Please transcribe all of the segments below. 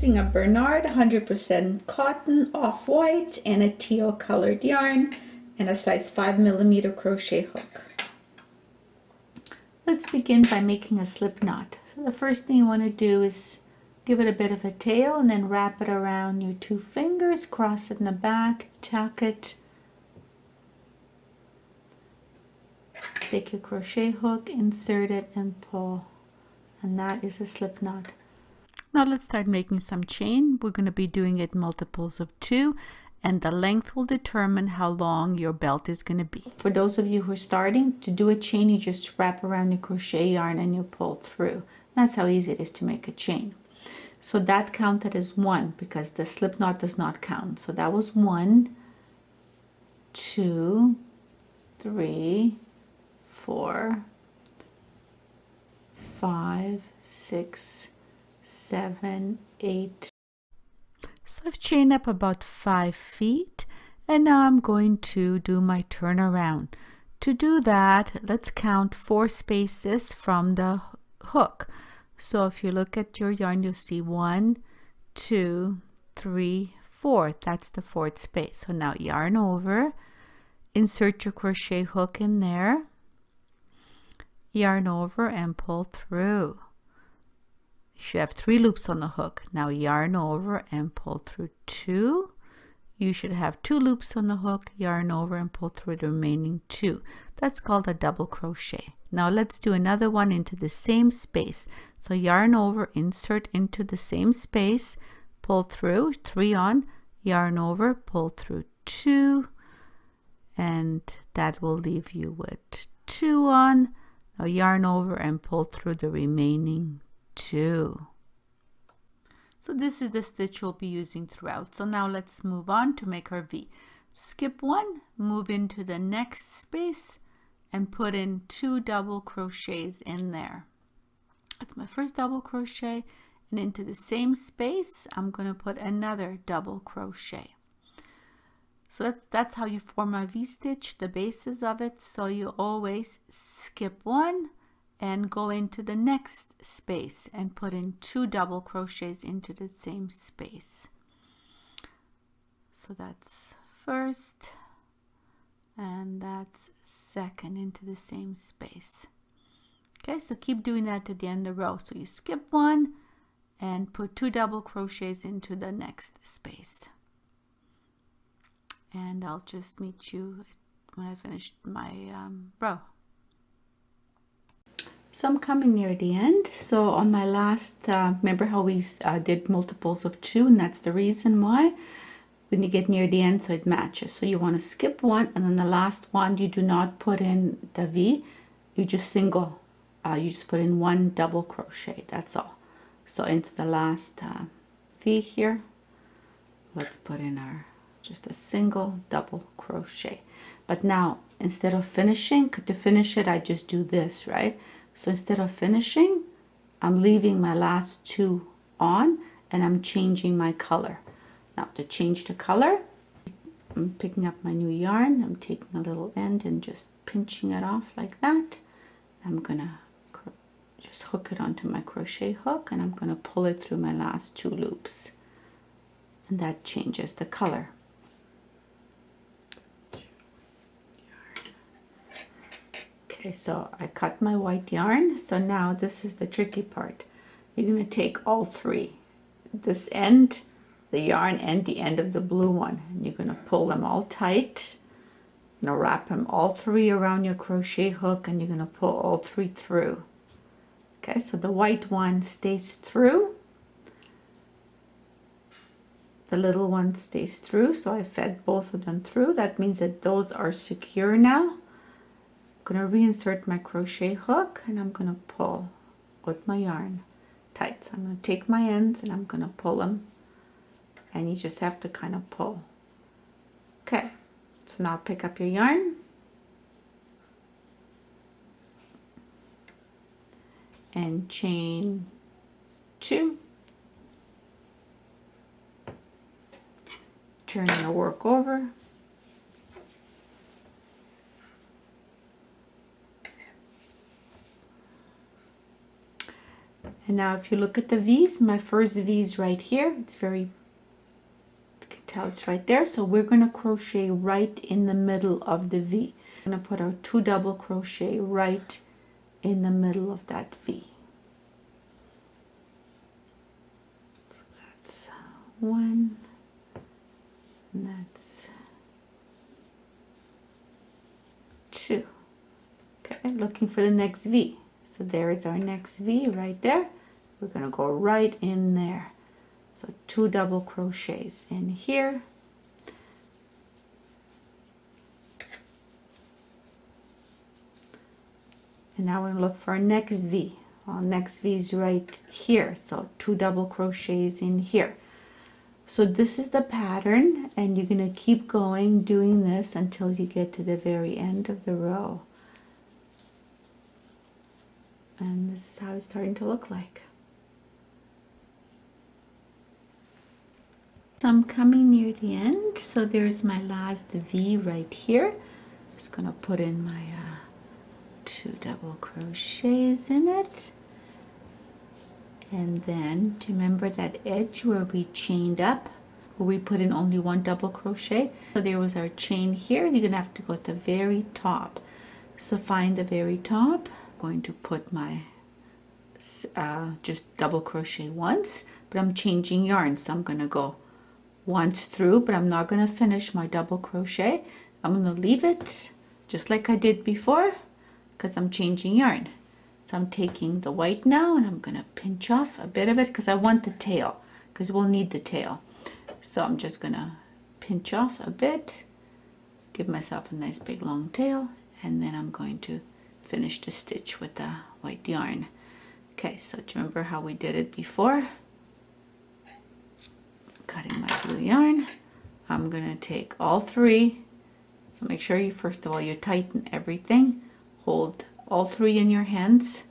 using a Bernard 100% cotton off-white and a teal colored yarn and a size 5mm crochet hook. Let's begin by making a slip knot. So the first thing you want to do is give it a bit of a tail and then wrap it around your 2 fingers, cross it in the back, tuck it, take your crochet hook, insert it and pull, and that is a slip knot. Now let's start making some chain. We're going to be doing it multiples of 2, and the length will determine how long your belt is going to be. For those of you who are starting to do a chain, you just wrap around your crochet yarn and you pull through. That's how easy it is to make a chain. So that counted as 1 because the slip knot does not count. So that was 1, 2, 3, 4, 5, 6, 7, 8. So I've chained up about 5 feet, and now I'm going to do my turnaround. To do that, let's count 4 spaces from the hook. So if you look at your yarn, you'll see 1, 2, 3, 4. That's the 4th space. So now yarn over, insert your crochet hook in there, yarn over and pull through. You should have 3 loops on the hook. Now yarn over and pull through 2. You should have 2 loops on the hook, yarn over and pull through the remaining 2. That's called a double crochet. Now let's do another one into the same space. So yarn over, insert into the same space, pull through, 3 on, yarn over, pull through 2, and that will leave you with 2 on. Now yarn over and pull through the remaining 2. So this is the stitch we'll be using throughout. So now let's move on to make our V. Skip 1, move into the next space and put in 2 double crochets in there. That's my first double crochet, and into the same space I'm going to put another double crochet. So that's how you form a V-stitch, the basis of it. So you always skip 1 and go into the next space and put in 2 double crochets into the same space. So that's first and that's second into the same space. Okay, so keep doing that to the end of the row. So you skip 1 and put 2 double crochets into the next space. And I'll just meet you when I finish my row. So I'm coming near the end. So on my last, remember how we did multiples of 2, and that's the reason why when you get near the end, so it matches. So you want to skip 1, and then the last one you do not put in the V, you just single, you just put in 1 double crochet, that's all. So into the last V here, let's put in our just a single double crochet. But now instead of finishing, to finish it I just do this, right? So instead of finishing, I'm leaving my last 2 on and I'm changing my color. Now to change the color, I'm picking up my new yarn, I'm taking a little end and just pinching it off like that. I'm gonna just hook it onto my crochet hook and I'm gonna pull it through my last 2 loops, and that changes the color. Okay, so I cut my white yarn. So now this is the tricky part. You're going to take all 3, this end, the yarn, and the end of the blue one, and you're going to pull them all tight. You're going to wrap them all 3 around your crochet hook, and you're going to pull all 3 through. Okay, so the white one stays through, the little one stays through, so I fed both of them through. That means that those are secure now. I'm going to reinsert my crochet hook and I'm going to pull with my yarn tight. So I'm going to take my ends and I'm going to pull them, and you just have to kind of pull. Okay, so now pick up your yarn and chain 2, turn your work over, And now if you look at the V's, my first V is right here. It's very, you can tell it's right there. So we're going to crochet right in the middle of the V. I'm going to put our 2 double crochet right in the middle of that V. So that's 1, and that's 2. Okay, looking for the next V. So there is our next V right there. We're going to go right in there. So 2 double crochets in here. And now we're going to look for our next V. Well, next V is right here. So 2 double crochets in here. So this is the pattern, and you're going to keep going doing this until you get to the very end of the row. And this is how it's starting to look like. So I'm coming near the end. So there's my last V right here. Just going to put in my 2 double crochets in it. And then, do you remember that edge where we chained up, where we put in only 1 double crochet? So there was our chain here. You're gonna have to go at the very top. So find the very top. I'm going to put my just double crochet once, but I'm changing yarn, so I'm gonna go once through, but I'm not gonna finish my double crochet. I'm gonna leave it just like I did before, because I'm changing yarn. So I'm taking the white now, and I'm going to pinch off a bit of it because I want the tail, because we'll need the tail. So I'm just going to pinch off a bit, give myself a nice big long tail, and then I'm going to finish the stitch with the white yarn. Okay, so do you remember how we did it before? Cutting my blue yarn. I'm going to take all 3. So make sure you, first of all, you tighten everything. Hold all 3 in your hands.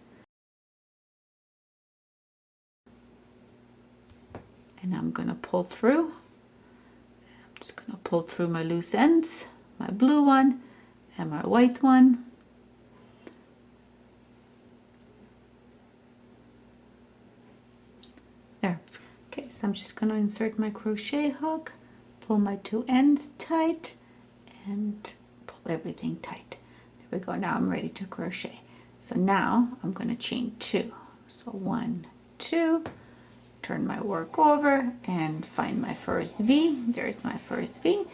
And I'm going to pull through. I'm just going to pull through my loose ends, my blue one and my white one. There. Okay, so I'm just going to insert my crochet hook, pull my 2 ends tight, and pull everything tight. There we go. Now I'm ready to crochet. So now I'm going to chain 2. So 1, 2, turn my work over and find my first V. There's my first V.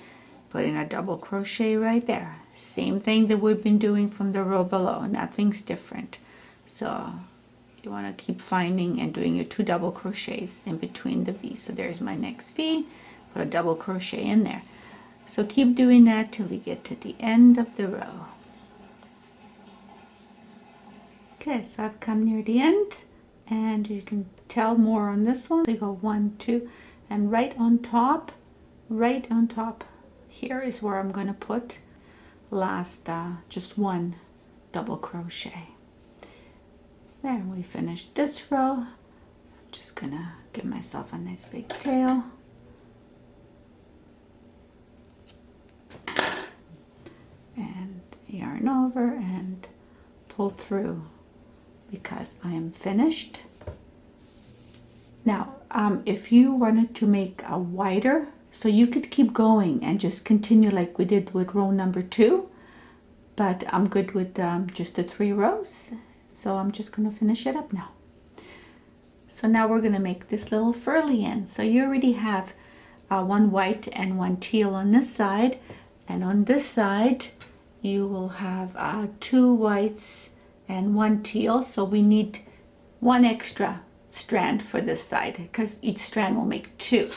Put in a double crochet right there. Same thing that we've been doing from the row below. Nothing's different. So you want to keep finding and doing your 2 double crochets in between the V's. So there's my next V. Put a double crochet in there. So keep doing that till you get to the end of the row. Okay, so I've come near the end, and you can tell more on this one. So you go 1, 2, and right on top here is where I'm going to put last just 1 double crochet. There, we finished this row. I'm just gonna give myself a nice big tail. And yarn over and pull through, because I am finished. Now, if you wanted to make a wider, so you could keep going and just continue like we did with row number 2, but I'm good with just the 3 rows. So I'm just going to finish it up now. So now we're going to make this little furly end. So you already have 1 white and 1 teal on this side, and on this side you will have 2 whites and 1 teal. So we need 1 extra strand for this side, because each strand will make 2.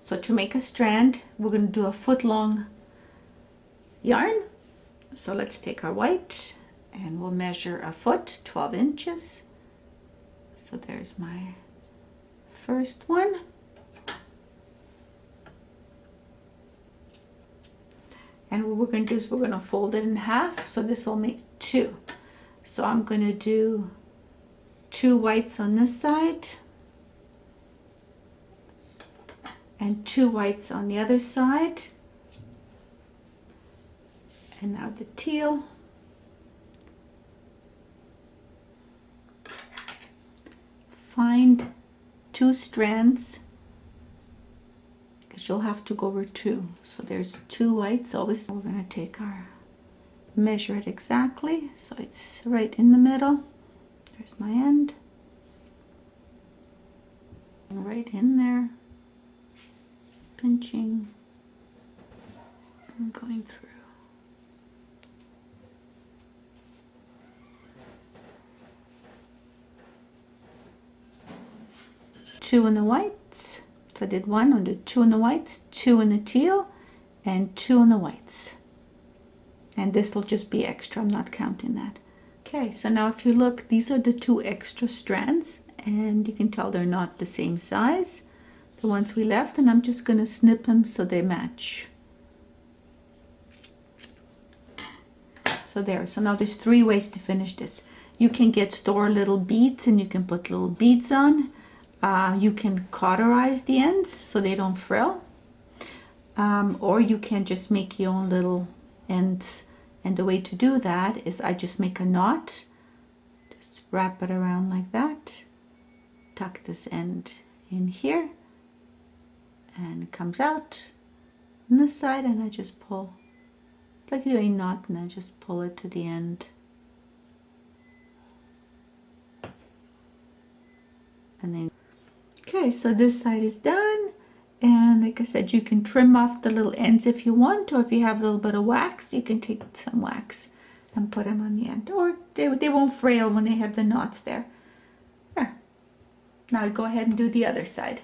So to make a strand, we're going to do a 1-foot-long yarn. So let's take our white and we'll measure a foot, 12 inches. So there's my first one. And what we're going to do is we're going to fold it in half. So this will make 2. So I'm going to do 2 whites on this side and 2 whites on the other side. And now the teal. find 2 strands, because you'll have to go over 2. So there's 2 whites always. We're going to take our, measure it exactly so it's right in the middle. There's my end, right in there, pinching and going through. Two in the whites, so I did 1, I'll do 2 in the whites, 2 in the teal, and 2 in the whites. And this will just be extra, I'm not counting that. Okay, so now if you look, these are the 2 extra strands, and you can tell they're not the same size, the ones we left, and I'm just going to snip them so they match. So there, so now there's 3 ways to finish this. You can store little beads, and you can put little beads on. You can cauterize the ends so they don't frill, or you can just make your own little ends. And the way to do that is I just make a knot, just wrap it around like that, tuck this end in here, and it comes out on this side, and I just pull. It's like you do a knot, and I just pull it to the end. And then, okay, so this side is done. And like I said, you can trim off the little ends if you want, or if you have a little bit of wax, you can take some wax and put them on the end, or they won't frail when they have the knots there. There. Now go ahead and do the other side.